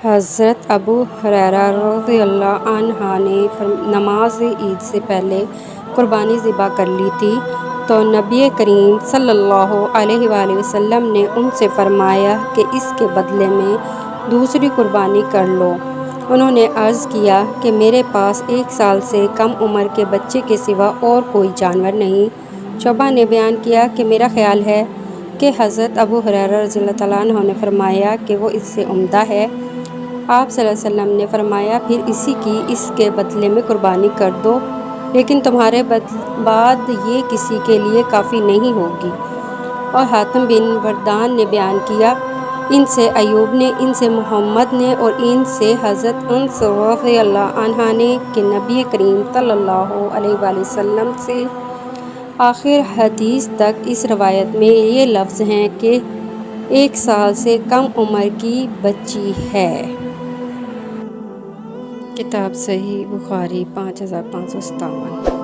حضرت ابو ہریرہ رضی اللہ عنہ نے نماز عید سے پہلے قربانی ذبح کر لی تھی تو نبی کریم صلی اللہ علیہ وآلہ وسلم نے ان سے فرمایا کہ اس کے بدلے میں دوسری قربانی کر لو۔ انہوں نے عرض کیا کہ میرے پاس 1 سال سے کم عمر کے بچے کے سوا اور کوئی جانور نہیں۔ شعبہ نے بیان کیا کہ میرا خیال ہے کہ حضرت ابو ہریرہ رضی اللہ تعالیٰ عنہ نے فرمایا کہ وہ اس سے عمدہ ہے۔ آپ صلی اللہ علیہ وسلم نے فرمایا پھر اسی کی اس کے بدلے میں قربانی کر دو، لیکن تمہارے بعد یہ کسی کے لیے کافی نہیں ہوگی۔ اور حاتم بن وردان نے بیان کیا، ان سے ایوب نے، ان سے محمد نے اور ان سے حضرت انس رضی اللہ عنہ نے کہ نبی کریم صلی اللہ علیہ وآلہ وسلم سے آخر حدیث تک اس روایت میں یہ لفظ ہیں کہ 1 سال سے کم عمر کی بچی ہے۔ کتاب صحیح بخاری 5557